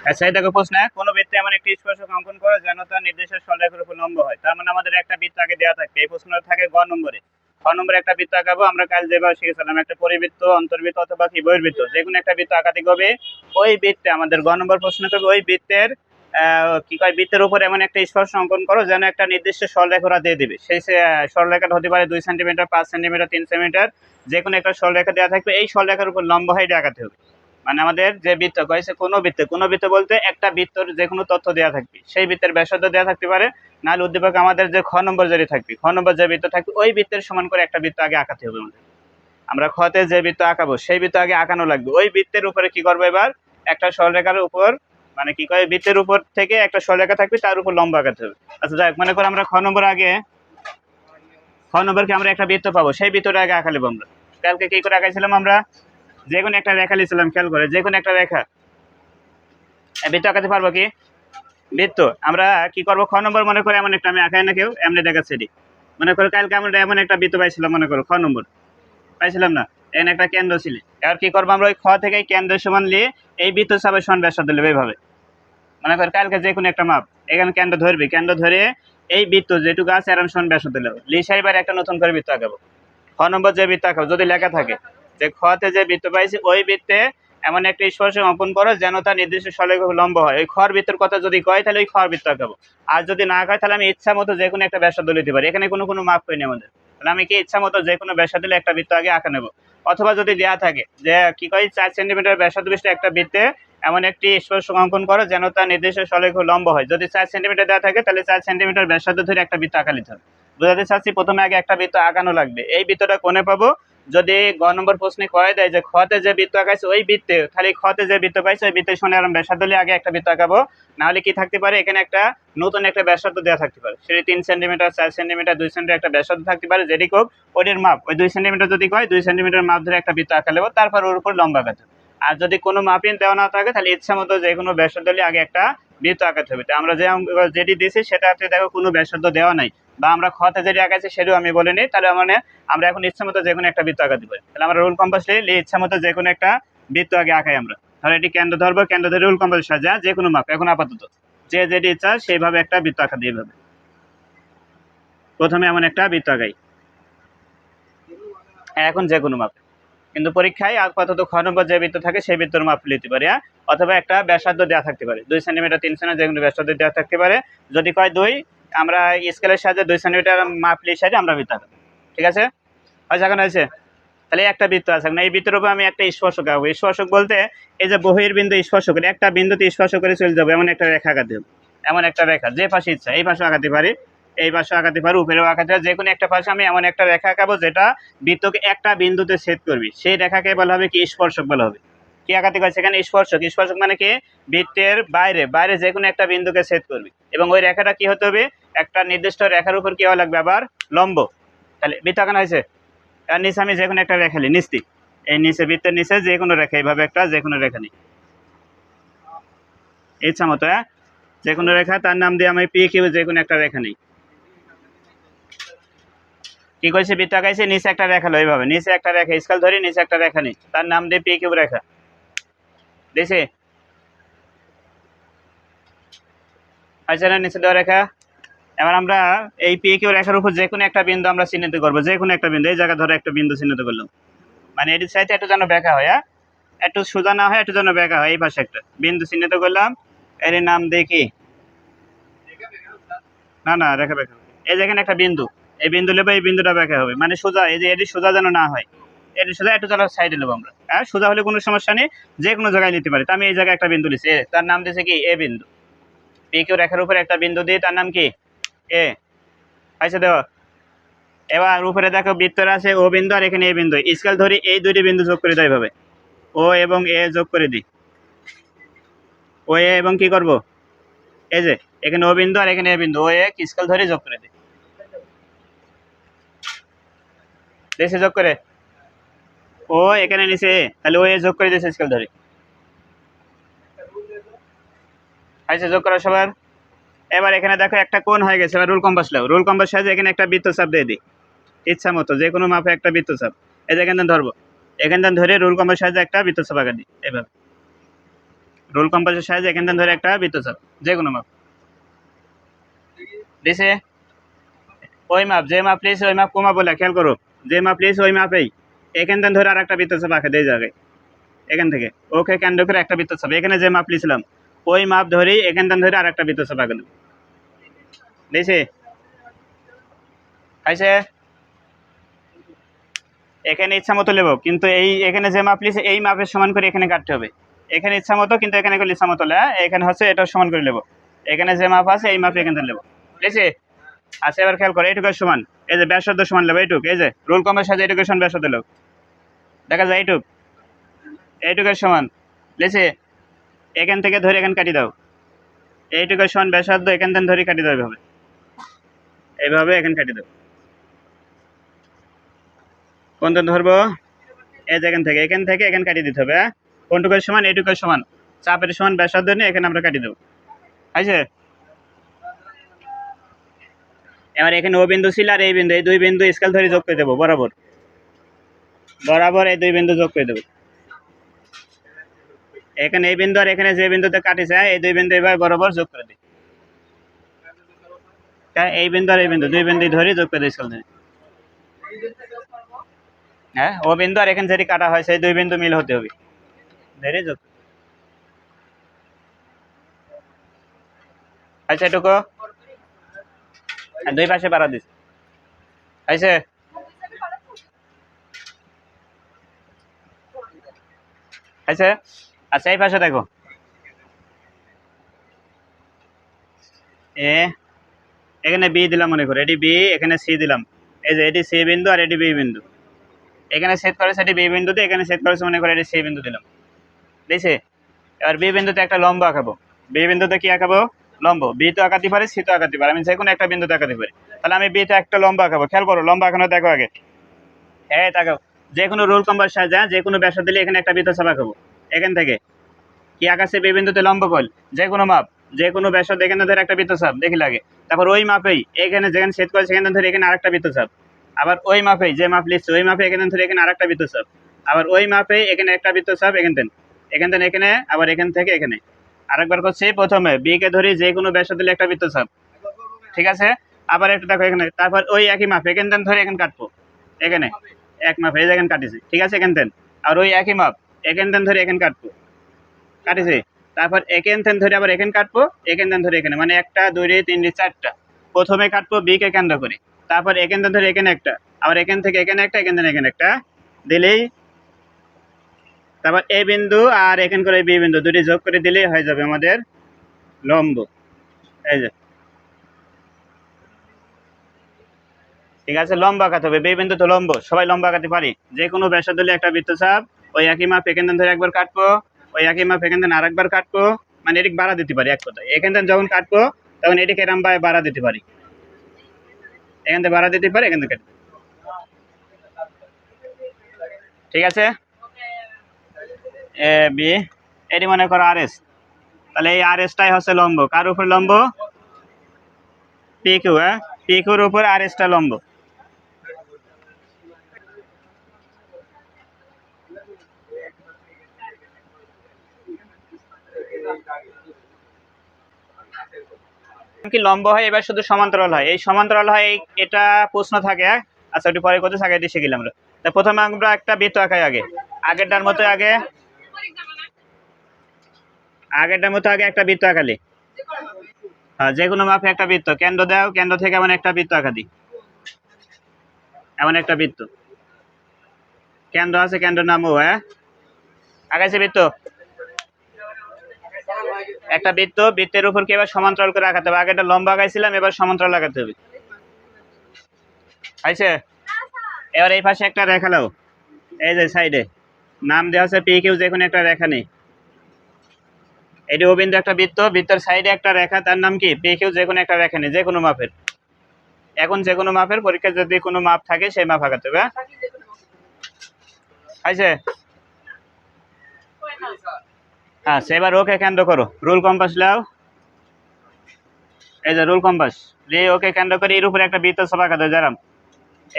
আচ্ছা, এই দেখো প্রশ্ন, কোন বৃত্তে এমন একটি স্পর্শক অঙ্কন করো যেন তার নির্দেশের সরলরেখার উপর লম্ব হয়। তার মানে আমাদের একটা বৃত্ত আগে দেওয়া থাকে, এই প্রশ্নটা থাকে গ নম্বরে। খ নম্বরে একটা বৃত্ত আঁকাবো, আমরা কাল যেভাবে শিখেছিলাম একটা পরিবৃত্ত, অন্তর্বৃত্ত অথবা কি বহির্বৃত্ত, যে কোনো একটা বৃত্ত আঁকাতে হবে। ওই বৃত্তে আমাদের গ নম্বর প্রশ্ন করবে ওই বৃত্তের কি কয়, বৃত্তের উপর এমন একটা স্পর্শ অঙ্কন করো যেন একটা নির্দিষ্ট সরলরেখা দিয়ে দিবে। সেই সরলরেখাটা হতে পারে 2 সেন্টিমিটার, 5 সেন্টিমিটার, 3 সেন্টিমিটার, যে কোনো একটা সরলরেখা দেওয়া থাকবে। এই সরলরেখার উপর লম্ব হয়ে আঁকাতে হবে। মানে আমাদের যে বৃত্ত কয়েছে কোনো বৃত্ত বলতে একটা বৃত্তর যে কোনো তথ্য দেওয়া থাকবে, সেই বৃত্তের ব্যাসার্ধ দেওয়া থাকতে পারে, নাহলে উদ্দীপক আমাদের যে খ নম্বর যেটি থাকবে, খ নম্বর যে বৃত্ত থাকবে ওই বৃত্তের সমান করে একটা বৃত্ত আগে আঁকাতে হবে আমাদের। আমরা খতে যে বৃত্ত আঁকাবো সেই বৃত্ত আগে আঁকানো লাগবে। ওই বৃত্তের উপরে কি করবো এবার, একটা সরলরেখার উপর, মানে কি কয়, বৃত্তের উপর থেকে একটা সরলরেখা থাকবে, তার উপর লম্ব আঁকাতে হবে। আচ্ছা যাই হোক, মনে করো আমরা খ নম্বরকে আমরা একটা বৃত্ত পাবো, সেই বৃত্তটা আগে আঁকা নেবো আমরা। কালকে কি করে আঁকাইছিলাম আমরা, যে কোনো একটা রেখা লিখছিলাম, খেয়াল করে, যে কোনো একটা রেখা। বৃত্ত আঁকাতে পারবো কি, বৃত্ত আমরা কি করবো, খ নম্বর মনে করে এমন একটা, আমি আঁকাই না কেউ, এমনি দেখাচ্ছি। মনে করো কালকে আমরা এমন একটা বৃত্ত পাইছিলাম, মনে করো খ নম্বর পাইছিলাম না, এখানে একটা কেন্দ্র ছিল। এবার কি করবো আমরা, ওই খ থেকে কেন্দ্রের সমান নিয়ে এই বৃত্ত চাপের সমান ব্যাসার্ধ নেবো এইভাবে। মনে করো কালকে যে কোনো একটা মাপ, এখানে কেন্দ্র ধরবি, কেন্দ্র ধরে এই বৃত্ত যেটুকু আছে এরম সমান ব্যাসার্ধ নেবো, লিখে এবার একটা নতুন করে বৃত্ত আঁকাবো। খ নম্বর যে বৃত্ত আঁকাবো, যদি লেখা থাকে যে খতে যে বৃত্ত পাইছি ওই বৃত্তে এমন একটা স্পর্শক অঙ্কন করো যেন তার নির্দিষ্ট সরলরেখা লম্ব হয়। ওই খর বৃত্তের কথা যদি কয় তাহলে ওই খর বৃত্ত আঁকাবো, আর যদি না কয় তাহলে আমি ইচ্ছা মতো যে কোনো একটা ব্যাসার্ধ নিতে পারি। এখানে কোনো মাপ করিনি আমাদের, তাহলে আমি কি ইচ্ছা মতো যে কোনো ব্যাসার্ধ দিলে একটা বৃত্ত আগে আঁকা নেবো। অথবা যদি দেওয়া থাকে যে কি কয় 4 সেন্টিমিটার ব্যাসার্ধ বিশিষ্ট একটা বৃত্তে এমন একটি স্পর্শক অঙ্কন করো যেন তার নির্দিষ্ট সরলরেখা লম্ব হয়। যদি 4 সেন্টিমিটার দেওয়া থাকে তাহলে 4 সেন্টিমিটার ব্যাসার্ধ ধরে একটা বৃত্ত আঁকা নিতে হবে। বোঝাতে চাচ্ছি, প্রথমে আগে একটা বৃত্ত আঁকানো লাগবে। এই বৃত্তটা কোনে পাবো, যদি গ নম্বর প্রশ্নে কয়ে দেয় যে খতে যে বৃত্ত আঁকাইছে ওই বৃত্তে, খালি খতে যে বৃত্ত পাইছে ওই বৃত্তের সঙ্গে আরম ব্যাসার্ধ দিয়ে আগে একটা বৃত্ত আঁকাবো। নাহলে কি থাকতে পারে, এখানে একটা নতুন একটা ব্যাসার্ধ দেওয়া থাকতে পারে, সেটি 3 সেন্টিমিটার, 4 সেন্টিমিটার, 2 সেন্টিমিটার একটা ব্যাসার্ধ থাকতে পারে, যেটি কোপ ওটির মাপ ওই 2 সেন্টিমিটার যদি কয় 2 সেন্টিমিটার মাপ ধরে একটা বৃত্ত আঁকা নেবো, তারপর ওর উপর লম্বা আঁকাতে হবে। আর যদি কোনো মাপই দেওয়া না থাকে তাহলে ইচ্ছা মতো যে কোনো ব্যাসার্ধ দিয়ে আগে একটা বৃত্ত আঁকাতে হবে। আমরা যেটি দিয়েছি সেটাতে দেখো কোনো ব্যাসার্ধ দেওয়া নাই, বা আমরা খতে যেটি আঁকাইছি সেটাও আমি বলে নিই, তাহলে মানে আমরা এখন ইচ্ছা মতো যে কোনো একটা বৃত্ত আঁকাতে পারি। তাহলে আমরা রুল কম্পাস নিয়ে ইচ্ছা মতো যে কোনো একটা বৃত্ত আগে আঁকাই আমরা। ধরো এটি কেন্দ্র ধরবো, কেন্দ্র ধরে রুল কম্পাস সাজা যে কোনো মাপ, এখন আপাতত যে যেটি ইচ্ছা সেইভাবে একটা বৃত্ত আঁকা দিয়ে হবে। প্রথমে এমন একটা বৃত্ত আঁকাই, এখন যে কোনো মাপ, কিন্তু পরীক্ষায় আপাতত খ নম্বর যে বৃত্ত থাকে সেই বৃত্তর মাপ নিতে পারে, অথবা একটা ব্যাসার্ধ দেওয়া থাকতে পারে 2 সেন্টিমিটার, 3 সেন্টিমিটার, যে কোনো ব্যাসার্ধ দেওয়া থাকতে পারে। যদি কয় 2, আমরা স্কেলের সাহায্যে 2 সেন্টিমিটার মাপ লিখে আমরা বৃত্ত আঁকাবো। ঠিক আছে, হয়েছে, এখন হয়েছে। তাহলে একটা বৃত্ত আছে না, এই বৃত্তের উপর আমি একটা স্পর্শক আঁকবো। স্পর্শক বলতে এই যে বহির্বিন্দু স্পর্শ করে একটা বিন্দুতে স্পর্শ করে চলে যাবো, এমন একটা রেখা আঁকাতে হবে। এমন একটা রেখা যে পাশে ইচ্ছা এই পাশে আঁকাতে পারি, এই পাশে আঁকাতে পারি, উপরেও আঁকাতে পারি, যে কোনো একটা পাশে আমি এমন একটা রেখা আঁকাবো যেটা বৃত্তকে একটা বিন্দুতে ছেদ করবি, সেই রেখাকে বলা হবে কি, স্পর্শক বলা হবে। কি আঁকাতে পারি সেখানে স্পর্শক। স্পর্শক মানে কি, বৃত্তের বাইরে বাইরে যে কোনো একটা বিন্দুকে ছেদ করবি, এবং ওই রেখাটা কি হতে হবে, একটা নির্দিষ্ট রেখার উপর কি হওয়া লাগবে, আবার লম্ব। তাহলে বৃত্ত আঁকানো হয়েছে। আর নিচে আমি যে কোনো একটা রেখা নিই, নিচে এই নিচে বৃত্তের নিচে যে কোনো রেখা, এইভাবে একটা যে কোনো রেখা নিই ইচ্ছা মতো, যে কোনো রেখা, তার নাম দিয়ে আমি পি কিউ যে কোনো একটা রেখা নিই। কি করেছি, বৃত্ত আঁকাইছি, নিচে একটা রেখা লো, এইভাবে নিচে একটা রেখা স্কেল ধরি, নিচে একটা রেখা নিই, তার নাম দিয়ে পি কিউ রেখা দিয়েছি। আচ্ছা, নিচে দেওয়া রেখা। এবার আমরা এই পি কিউ রেখার উপর যে কোনো একটা বিন্দু আমরা চিহ্নিত করবো, যে কোনো একটা বিন্দু। এই জায়গা ধরে একটা বিন্দু চিহ্নিত করলাম, মানে এটির সাইডে একটু যেন ব্যাখ্যা হয়, একটু সোজা না হয়, একটু যেন ব্যাখ্যা হয়। এই পাশে একটা বিন্দু চিহ্নিত করলাম, এর নাম দেখি, না না রেখা ব্যাখ্যা, এই যেখানে একটা বিন্দু, এই বিন্দু নেবো, এই বিন্দুটা ব্যাখ্যা হবে, মানে সোজা, এই যে এটি সোজা যেন না হয়, এটা সোজা, একটু চলো সাইডে নেবো আমরা। হ্যাঁ, সোজা হলে কোনো সমস্যা নেই, যে কোনো জায়গায় নিতে পারি। তো আমি এই জায়গায় একটা বিন্দু নিচ্ছি, তার নাম দিয়েছে কি এ বিন্দু। পি কিউ রেখার উপরে একটা বিন্দু দিই, তার নাম কি এ। আচ্ছা দেওয়া। এবার উপরে দেখো বৃত্তর আছে ও বিন্দু আর এখানে এ বিন্দু, স্কেল ধরি এই দুইটি বিন্দু যোগ করে দেয় এভাবে, ও এবং এ যোগ করে দিই। ও এ এবং কি করব, এই যে এখানে ও বিন্দু আর এখানে এ বিন্দু, ও এ স্কেল ধরে যোগ করে দিই। দেশে যোগ করে ও এখানে নিচে, তাহলে ও এ যোগ করে দিয়েছে স্কেল ধরে। আচ্ছা যোগ করা সবার। এবার এখানে দেখো একটা কোণ হয়ে গেছে, এবার রুল কম্পাস লাও, রুল কম্পাস সাহায্যে এখানে একটা বৃত্তচাপ দিয়ে দিই ইচ্ছা মতো, যে কোনো মাপে একটা বৃত্তচাপ। এই যে এখান ধরবো, এখান ধরে রুল কম্পাস সাহায্যে একটা বৃত্তচাপ আঁকা দিই এভাবে, রুল কম্পাসের সাহায্যে এখান ধরে একটা বৃত্তচাপ, যে কোনো মাপ দিছে। ওই মাপ, যে মাপ লিয়েছে ওই মাপ কমা বলে খেয়াল করো, যে মাপ লিয়েছে ওই মাপেই এখান ধরে আর একটা বৃত্তচাপ আঁকা দিয়ে জায়গায়, এখান থেকে ওকে কেন্দ্র করে একটা বৃত্তচাপ, এখানে যে মাপ লিয়েছিলাম ওই মাপ ধরেই এখান ধরে আর একটা বৃত্তচাপ আঁকা দেবো। দিছে আইছে। এখানে ইচ্ছা মতো নেবো, কিন্তু এই এখানে যে মাপ লিয়েছে এই মাপের সমান করে এখানে কাটতে হবে, এখানে ইচ্ছা মতো, কিন্তু এখানে করলে ইচ্ছা মতো এখানে হচ্ছে এটা সমান করে নেবো, এখানে যে মাপ আছে এই মাপে এখান থেকে নেবো। বুঝেছি। আচ্ছা এবার খেয়াল করো, এইটুকু সমান, এই যে ব্যাসার্ধ সমান নেবো এইটুক, এই যে রোল কমের সাথে এইটুকু সমান ব্যাসার্ধ নেবো, দেখা যায় এইটুকের সমান। বুঝেছি। এখান থেকে ধরে এখানে কাটি দাও, এইটুকু সমান ব্যাসার্ধ এখান থেকে ধরে কাটি দাও এইভাবে, এইভাবে এখানে কাটি দাও। কোন ধরবো, এই যে এখান থেকে এখানে কাটিয়ে দিতে হবে। হ্যাঁ, কোনটুকুর সমান, এইটুকুর সমান, চাপের সমান ব্যাসার্ধ নিয়ে এখানে আমরা কাটিয়ে দেবো। আছে। এবার এখানে ও বিন্দু ছিল আর এই বিন্দু, এই দুই বিন্দু স্কেল ধরে যোগ করে দেবো বরাবর, বরাবর এই দুই বিন্দু যোগ করে দেবো। এখানে এই বিন্দু আর এখানে যে বিন্দুতে কাটিছে এই দুই বিন্দু এবার বরাবর যোগ করে দিই। এই বিন্দু আর এই বিন্দু দুই বিন্দু ধরে যোগ করে দিই স্কেল ধরে। হ্যাঁ, ও বিন্দু আর এখানে যেটি কাটা হয় সেই দুই বিন্দু মিল হতে হবে, ধরে যোগ। আচ্ছা এটুকু দুই পাশে বাড়া দিস। আচ্ছা আচ্ছা। আচ্ছা এই পাশে দেখো, এ এখানে বি দিলাম মনে করো, এটি বি, এখানে সি দিলাম, এই যে এটি সি বিন্দু আর এটি বি বিন্দু, এখানে সেট করেছে এটি বি বিন্দুতে, এখানে সেট করেছে মনে করো এটি সি বিন্দু দিলাম। বুঝছে। এবার বি বিন্দুতে একটা লম্ব আঁকাবো, বি বিন্দুতে কি আঁকাবো, লম্ব। বি তো আঁকাতে পারে, সি তো আঁকাতে পারে, আমি যে কোনো একটা বিন্দুতে আঁকাতে পারি। তাহলে আমি বিতে একটা লম্ব আঁকাবো, খেয়াল করো লম্ব আঁকানো দেখো আগে। হ্যাঁ তাকাও, যে কোনো রুল কম্পাস সাহায্যে যে কোনো ব্যাসার্ধ দিলে এখানে একটা বৃত্তচাপ আঁকাবো, এখান থেকে কি আকাশে বি বিন্দুতে লম্ব কল, যে কোনো মাপ, যে কোনো ব্যাসার্ধ এখানে ধরে একটা বৃত্তচাপ দেখি লাগে। তারপর ওই মাপেই এখানে যেখানে ছেদ করে সেখানে ধরে এখানে আরেকটা বৃত্তচাপ, আবার ওই মাপেই যে মাপ লিখছে ওই মাপে এখানে ধরে এখানে আরেকটা বৃত্তচাপ, আবার ওই মাপেই এখানে একটা বৃত্তচাপ এখান থেকে এখানে, আবার এখান থেকে এখানে। আরেকবার করছি, প্রথমে বি কে ধরি যে কোনো ব্যাসার্ধ দিলে একটা বৃত্তচাপ, ঠিক আছে। আবার একটু দেখো এখানে, তারপর ওই একই মাপ এখান থেকে ধরে এখানে কাটবো, এখানে এক মাপ এই জায়গায় কাটিছি, ঠিক আছে এখান থেকে। আর ওই একই মাপ এখান থেকে ধরে এখানে কাটবো, কাটিছে। তারপর এখান থেকে ধরে আবার এখানে কাটবো, এখান থেকে ধরে এখানে, মানে একটা দুইটি তিনটি চারটা। প্রথমে কাটবো বি কে কেন্দ্র করে, তারপর এখান থেকে ধরে এখানে একটা, আবার এখান থেকে এখানে একটা, এখান থেকে এখানে একটা দিলেই, তারপর এ বিন্দু আর এখান করে বি বিন্দু দুটি যোগ করে দিলেই হয়ে যাবে আমাদের লম্ব। এই যে ঠিক আছে, লম্বা আঁকাতে হবে, বি বিন্দু তো লম্ব, সবাই লম্বা আঁকাতে পারি। যে কোনো ব্যাসার্ধ দিলে একটা বৃত্তচাপ, ওই একই মাপ এখান থেকে ধরে একবার কাটবো, ওই একই মাপ এখান থেকে আরেকবার কাটবো, মানে এটিকে বাড়া দিতে পারি এক কথায়। এখান থেকে যখন কাটবো তখন এটিকে এরম বাড়া দিতে পারি, এখান থেকে বাড়া দিতে পারি, এখান থেকে কাটবো। ঠিক আছে, এ বি, এটি মনে করো আর এস, তাহলে এই আর এসটাই হচ্ছে লম্ব, কার উপর লম্ব, পি কিউ। হ্যাঁ, পি কিউর উপর আর এসটা লম্ব। কি লম্ব হয়, এবার শুধু সমান্তরাল হয়, এই সমান্তরাল হয় এটা প্রশ্ন থাকে। আচ্ছা ওটি পরে কত থাকে, এটি শিখিলাম আমরা। তা প্রথমে আমরা একটা বৃত্ত আঁকাই আগে, আগেরটার মতো আগে একটা বৃত্ত আঁকালি। হ্যাঁ, যে কোনো মাপে একটা বৃত্ত, কেন্দ্র দাও, কেন্দ্র থেকে এমন একটা বৃত্ত আঁকা দিই, এমন একটা বৃত্ত। কেন্দ্র আছে, কেন্দ্র নাম ও। হ্যাঁ, আগাইছে বৃত্ত, একটা বৃত্ত, বৃত্তের উপর কি এবার সমান্তরাল করে আঁকাতে হবে। আগে একটা লম্বা আঁকাইছিলাম, এবার সমান্তরাল আঁকাতে হবে। আইছে, এবার এই পাশে একটা রেখা লাও, এই যে সাইডে নাম দেওয়া আছে পি কিউ, যে কোনো একটা রেখা নেই। এটি ও বিন্দু একটা বৃত্ত, বৃত্তের সাইডে একটা রেখা, তার নাম কি পি কিউ, যে কোনো একটা রেখা নেই, যে কোনো মাপের। এখন যে কোনো মাপের, পরীক্ষায় যদি কোনো মাপ থাকে সেই মাপ আঁকাতে হবে। আইছে, আচ্ছা এবার ওকে কেন্দ্র করো, রুল কম্পাস লাও, এই যে রুল কম্পাস দিয়ে ওকে কেন্দ্র করে এর উপরে একটা বৃত্ত ছাপ আঁকাতে হবে। যারাম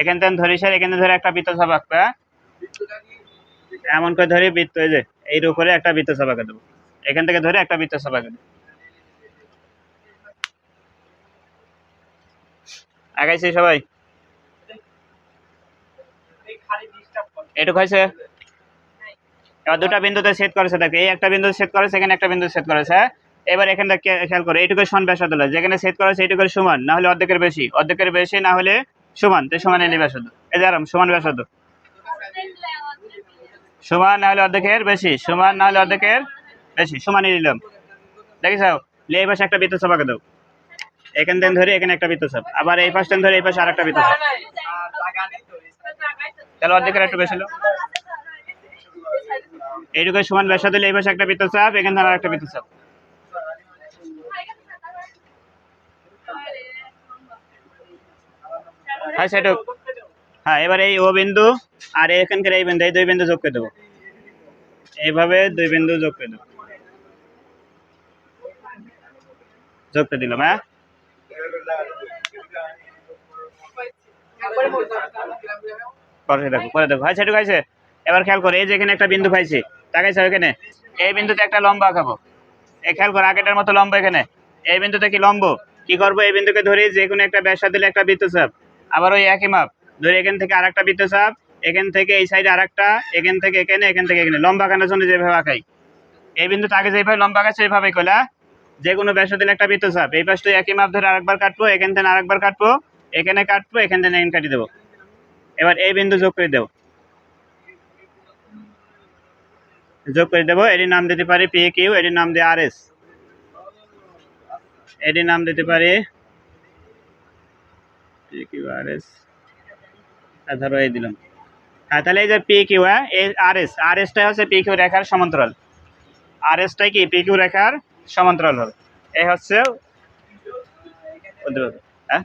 এখান থেকে ধরি স্যার, এখানে ধরে একটা বৃত্ত ছাপ আঁকবে, এমন করে ধরে বৃত্ত, এই যে এর উপরে একটা বৃত্ত ছাপ আঁকা দেবো, এখান থেকে ধরে একটা বৃত্ত ছাপ আঁকা দেবো। আগাইছি সবাই, এটুক হয়েছে। এবার দুটা বিন্দুতে সেট করেছে, দেখো এই একটা বিন্দু সেট করেছে, এখানে একটা বিন্দু সেট করেছে। এবার এখানটা খেয়াল করে, এইটুকু সমান ব্যাসার্ধ হলো, যেখানে সেট করেছে এইটুকুর সমান, না হলে অর্ধেকের বেশি, অর্ধেকের বেশি না হলে সমান, তো সমান এনে ব্যাসার্ধ। এই যে আরাম সমান ব্যাসার্ধ, সমান না হলে অর্ধেকের বেশি, সমান না হলে অর্ধেকের বেশি, সমানই নিলাম। দেখিস এই পাশে একটা বৃত্ত ছাপ আঁকা দাও, এখান থেকে ধরে এখানে একটা বৃত্ত ছাপ, আবার এই পাশ থেকে ধরে এই পাশে আরেকটা বৃত্ত ছাপ, তাহলে অর্ধেকের একটু বেশি হলো। এইটুকু সমান ব্যাসার্ধ দিলে এই পাশে একটা বৃত্ত চাপ, এখান থেকে আরেকটা বৃত্ত চাপ। হ্যাঁ সেটুক। হ্যাঁ, এবার এই ও বিন্দু আর এখানকার এই বিন্দু, এই দুই বিন্দু যোগ করে দেবো, এইভাবে দুই বিন্দু যোগ করে দেবো, যোগ করে দিলাম। হ্যাঁ, পরে দেখো, পরে দেখো। হ্যাঁ সেটুক আছে। এবার খেয়াল করে, এই যে এখানে একটা বিন্দু পাইছি, তাকাইছে ওইখানে, এই বিন্দুতে একটা লম্বা আঁকাবো। এই খেয়াল করে, আগেটার মতো লম্বা এখানে, এই বিন্দুতে কি লম্ব, কি করবো, এই বিন্দুকে ধরে যে কোনো একটা ব্যাসার্ধ দিলে একটা বৃত্তচাপ, আবার ওই একই মাপ ধরে এখান থেকে আরেকটা বৃত্তচাপ, এখান থেকে এই সাইডে আরেকটা, এখান থেকে এখানে, এখান থেকে এখানে, লম্বা আঁকানোর জন্য যেভাবে আঁকাই, এই বিন্দুতে আগে যেভাবে লম্বা আঁকাচ্ছে এইভাবে কইলা, যে কোনো ব্যাসার্ধ দিলে একটা বৃত্তচাপ, এই পাশটা একই মাপ ধরে আরেকবার কাটবো, এখান থেকে আরেকবার কাটবো, এখানে কাটবো, এখান থেকে এখানে কাটি দেবো। এবার এই বিন্দু যোগ করে দেবো, যোগ করে দেবো, এটির নাম দিতে পারি পি কিউ, এটির নাম দিয়ে আর এস, এটির নাম দিতে পারি পি কিউ আর এস, ধরো এই দিলাম। হ্যাঁ, তাহলে এই যে পি কিউ, এই আর এস, আর এসটা হচ্ছে পি কিউ রেখার সমান্তরাল, আর এসটাই কি পি কিউ রেখার সমান্তরাল হবে। এই হচ্ছে, হ্যাঁ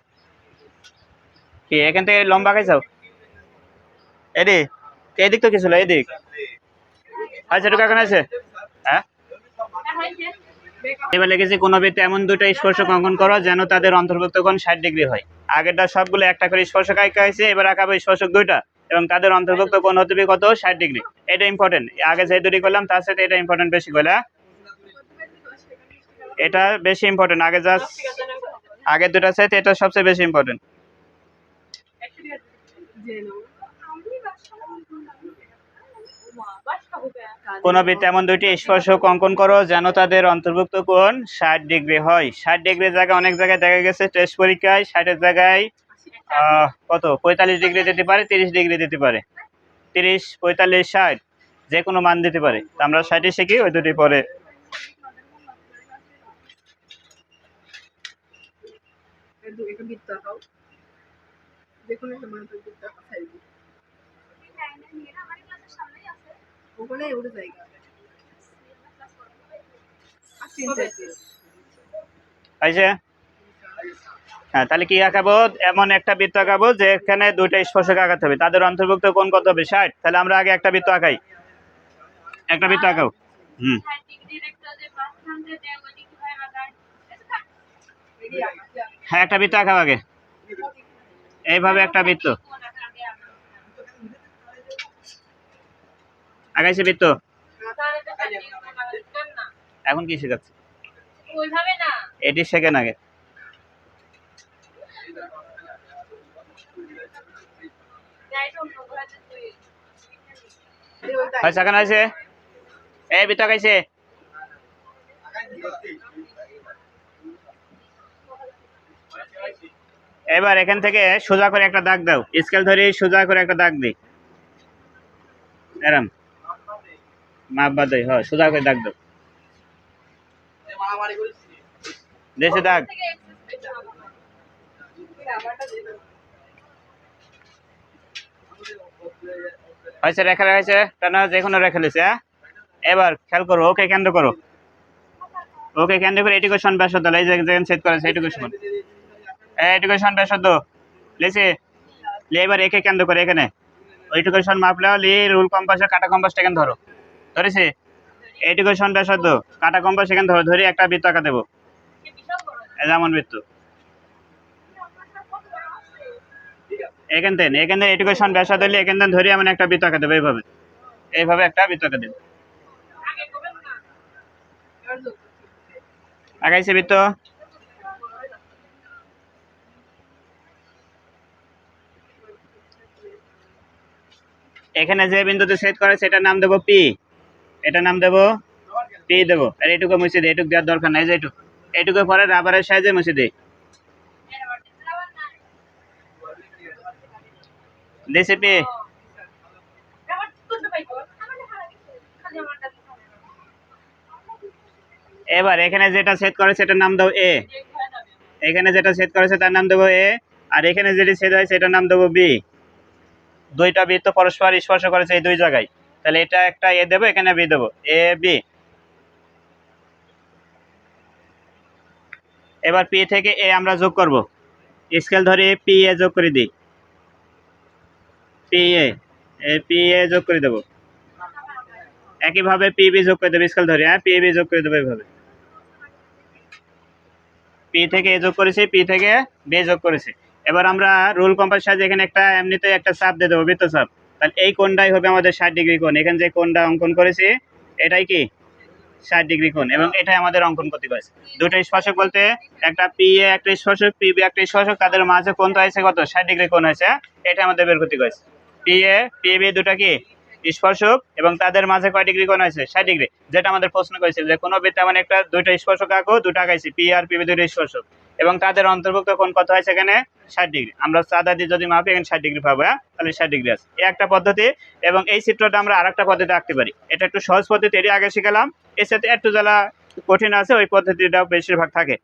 কি এখান থেকে লম্বা খাইছাও, এদিক এদিক তো কিছু এদিক। আচ্ছা এটুকু এখন আছে। হ্যাঁ, এবার লিখেছি, কোন বৃত্তে এমন দুটো স্পর্শক অঙ্কন করো যেন তাদের অন্তর্ভুক্ত কোণ 60 ডিগ্রি হয়। আগেরটা সবগুলো একটা করে স্পর্শক আঁকা হয়েছে, এবার আঁকাবো স্পর্শক দুইটা, এবং তাদের অন্তর্ভুক্ত কোণ হতে হবে কত, 60 ডিগ্রি। এটা ইম্পর্টেন্ট, আগে যে দুটি করলাম তার সাথে এটা ইম্পর্টেন্ট বেশি করে, এটা বেশি ইম্পর্টেন্ট, আগে যা আগের দুটার সাথে এটা সবচেয়ে বেশি ইম্পর্টেন্ট। কোন বৃত্তে এমন দুইটি স্পর্শক অঙ্কন করো যেন তাদের অন্তর্ভুক্ত কোণ 60 ডিগ্রি হয়। 60 ডিগ্রির জায়গায় অনেক জায়গায় দেখা গেছে টেস্ট পরীক্ষায় 60-এর জায়গায় কত 45 ডিগ্রি দিতে পারে, 30 ডিগ্রি দিতে পারে, 30, 45, 60 যে কোনো মান দিতে পারে। আমরা 60 শিখি, ওই দুটি পরে। হ্যাঁ, তাহলে কি আঁকাবো, এমন একটা বৃত্ত আঁকাবো যেখানে দুইটা স্পর্শক আঁকাতে হবে, তাদের অন্তর্ভুক্ত কোণ কত হবে, 60। তাহলে আমরা আগে একটা বৃত্ত আঁকাই, একটা বৃত্ত আঁকাও। হ্যাঁ, একটা বৃত্ত আঁকাও আগে, এইভাবে একটা বৃত্ত আঁকাইছে বৃত্ত। এখন কি শেখাচ্ছে, এটি শেখেন আগে। সেখানে আছে, এই বৃত্ত আঁকাইছে। এবার এখান থেকে সোজা করে একটা দাগ দাও, স্কেল ধরে সোজা করে একটা দাগ দিই, এরম মাপ বাদ দেয়, হ্যাঁ সোজা করে দাগ দাও, দেশে দাগ। হয়েছে, রেখা হয়েছে, টানা যে কোনো রেখা লিছে। এবার খেয়াল করো, ওকে কেন্দ্র করো, ওকে কেন্দ্র করে এটুকু সমান ব্যাসার্ধ, এই যে যেখানে ছেদ করেছে এটুকু সমান, এইটুকু সমান ব্যাসার্ধ লিছে। এবার একে কেন্দ্র করে এখানে ওইটুকু সমান মাপলে লি রুল কম্পাসে কাটা কম্পাসটা এখানে ধরো, ধরেছি। এইটুকু সমান ব্যাসার্ধ কাটা কম্পাস এখানে ধরো, ধরে একটা বৃত্ত আঁকা দেবো, যেমন বৃত্ত এখান থেকে এইটুকু সমান ব্যাসার্ধ হলে এখান থেকে ধরে এমন একটা বৃত্ত আঁকা দেবো, এইভাবে এইভাবে একটা বৃত্ত আঁকা দেবো। আঁকাইছে বৃত্ত। এখানে যে বিন্দুতে ছেদ করে সেটার নাম দেবো পি, এটার নাম দেবো পি দেবো। আর এইটুকু মুছে দিই, এটুকু দেওয়ার দরকার নাই, যে এইটুকু পরে রাবারের সাহায্যে মুছে দিই, দিছি পি। এবার এখানে যেটা ছেদ করে সেটার নাম দেবো এ, এখানে যেটা ছেদ করেছে তার নাম দেবো এ, আর এখানে যেটি ছেদ হয় সেটার নাম দেবো বি। দুইটা বৃত্ত পরস্পর স্পর্শ করেছে এই দুই জায়গায়, তাহলে এটা একটা এ দেবো, এখানে বি দেবো, এ বি। এবার পি থেকে এ আমরা যোগ করব, স্কেল ধরে পি এ যোগ করে দিই, পি এ যোগ করে দেবো। একইভাবে পি বি যোগ করে দেবো, স্কেল ধরে, হ্যাঁ পি বি যোগ করে দেবো এইভাবে। পি থেকে এ যোগ করেছি, পি থেকে বি যোগ করেছি। এবার আমরা রুল কম্পাস সাহায্যে এখানে একটা এমনিতে একটা চাপ দিয়ে দেবো, বৃত্ত চাপ। তাহলে এই কোণটাই হবে আমাদের 60° কোণ। এখানে যে কোণটা অঙ্কন করেছি এটাই কি 60° কোণ, এবং এটাই আমাদের অঙ্কন করতে হয়েছে। দুটো স্পর্শক বলতে একটা পি এ একটা স্পর্শক, পি বি একটা স্পর্শক, তাদের মাঝে কোণটা হয়েছে কত 60° কোণ হয়েছে, এটা আমাদের বের করতে হয়েছে। পি এ পি বি দুটা কি স্পর্শক, এবং তাদের মাঝে কয় ডিগ্রি কোণ হয়েছে 60°, যেটা আমাদের প্রশ্ন করেছিল যে কোনো বৃত্তে মানে একটা দুইটা স্পর্শক আঁকো, দুটো আঁকাইছি, পি আর পি বি দুটো স্পর্শক, এবং তাদের অন্তর্ভুক্ত কোণ কত হয়েছে এখানে 60°। আমরা চাঁদা দিয়ে যদি মাপি এখানে 60° পাবো, হ্যাঁ তাহলে 60° আছে, এই একটা পদ্ধতি। এবং এই চিত্রটা আমরা আরেকটা পদ্ধতি আঁকতে পারি, এটা একটু সহজ পদ্ধতি, এটি আগে শিখালাম, এর সাথে একটু যারা কঠিন আছে ওই পদ্ধতিটাও বেশিরভাগ থাকে।